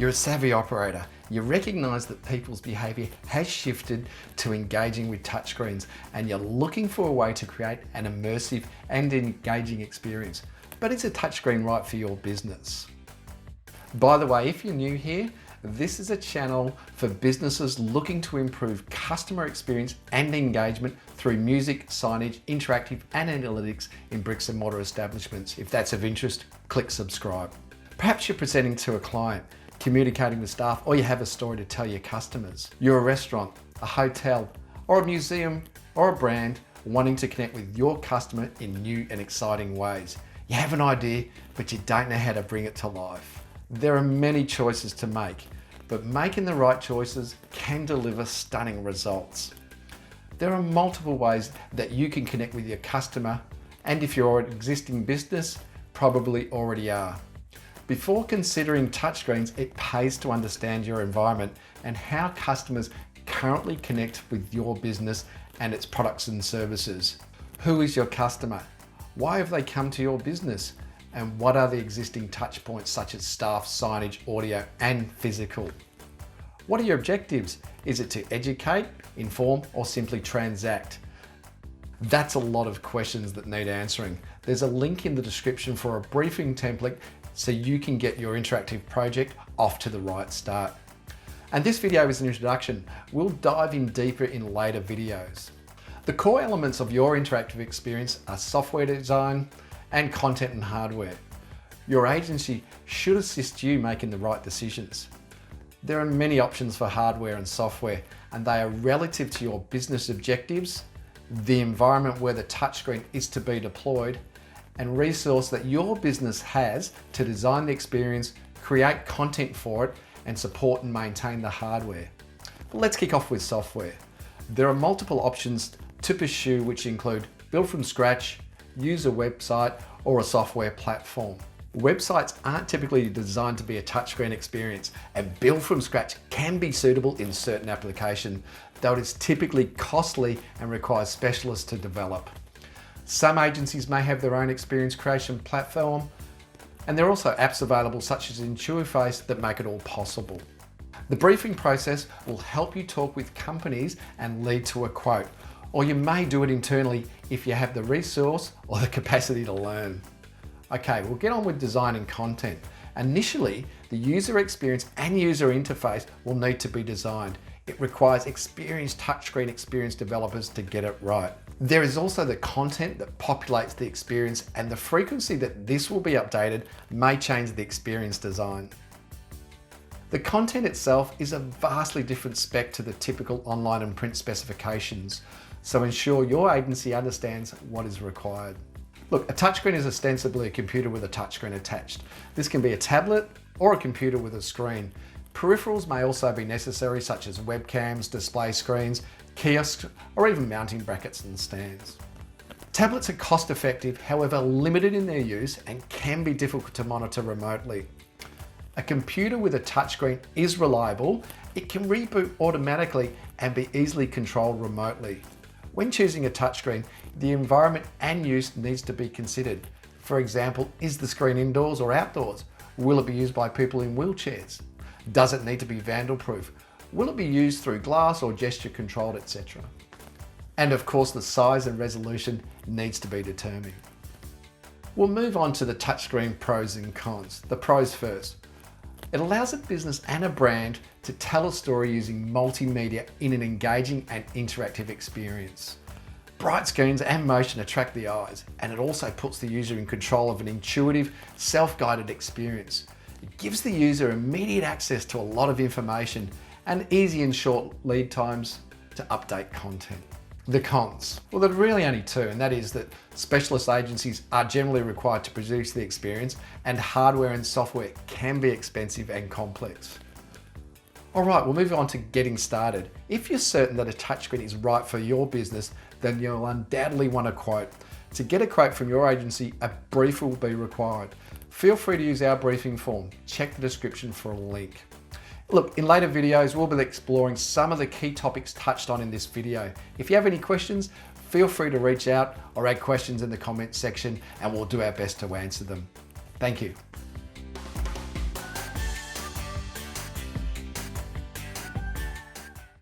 You're a savvy operator. You recognise that people's behaviour has shifted to engaging with touchscreens, and you're looking for a way to create an immersive and engaging experience. But is a touchscreen right for your business? By the way, if you're new here, this is a channel for businesses looking to improve customer experience and engagement through music, signage, interactive and analytics in bricks and mortar establishments. If that's of interest, click subscribe. Perhaps you're presenting to a client, communicating with staff, or you have a story to tell your customers. You're a restaurant, a hotel, or a museum, or a brand wanting to connect with your customer in new and exciting ways. You have an idea, but you don't know how to bring it to life. There are many choices to make, but making the right choices can deliver stunning results. There are multiple ways that you can connect with your customer, and if you're an existing business, probably already are. Before considering touchscreens, it pays to understand your environment and how customers currently connect with your business and its products and services. Who is your customer? Why have they come to your business? And what are the existing touch points such as staff, signage, audio, and physical? What are your objectives? Is it to educate, inform, or simply transact? That's a lot of questions that need answering. There's a link in the description for a briefing template so you can get your interactive project off to the right start. And this video is an introduction. We'll dive in deeper in later videos. The core elements of your interactive experience are software design and content and hardware. Your agency should assist you making the right decisions. There are many options for hardware and software, and they are relative to your business objectives, the environment where the touchscreen is to be deployed, and resource that your business has to design the experience, create content for it, and support and maintain the hardware. But let's kick off with software. There are multiple options to pursue, which include build from scratch, use a website, or a software platform. Websites aren't typically designed to be a touchscreen experience, and build from scratch can be suitable in certain applications, though it is typically costly and requires specialists to develop. Some agencies may have their own experience creation platform, and there are also apps available such as Intuiface that make it all possible. The briefing process will help you talk with companies and lead to a quote, or you may do it internally if you have the resource or the capacity to learn. Okay, we'll get on with designing content. Initially, the user experience and user interface will need to be designed. It requires experienced touchscreen experience developers to get it right. There is also the content that populates the experience, and the frequency that this will be updated may change the experience design. The content itself is a vastly different spec to the typical online and print specifications, so ensure your agency understands what is required. Look, a touchscreen is ostensibly a computer with a touchscreen attached. This can be a tablet or a computer with a screen. Peripherals may also be necessary, such as webcams, display screens, kiosks, or even mounting brackets and stands. Tablets are cost effective, however limited in their use, and can be difficult to monitor remotely. A computer with a touchscreen is reliable. It can reboot automatically and be easily controlled remotely. When choosing a touchscreen, the environment and use needs to be considered. For example, is the screen indoors or outdoors? Will it be used by people in wheelchairs? Does it need to be vandal-proof? Will it be used through glass or gesture controlled, etc.? And of course, the size and resolution needs to be determined. We'll move on to the touchscreen pros and cons. The pros first. It allows a business and a brand to tell a story using multimedia in an engaging and interactive experience. Bright screens and motion attract the eyes, and it also puts the user in control of an intuitive, self-guided experience. It gives the user immediate access to a lot of information and easy and short lead times to update content. The cons. Well, there are really only two, and that is that specialist agencies are generally required to produce the experience, and hardware and software can be expensive and complex. All right, we'll move on to getting started. If you're certain that a touchscreen is right for your business, then you'll undoubtedly want a quote. To get a quote from your agency, a brief will be required. Feel free to use our briefing form. Check the description for a link. Look, in later videos, we'll be exploring some of the key topics touched on in this video. If you have any questions, feel free to reach out or add questions in the comments section, and we'll do our best to answer them. Thank you.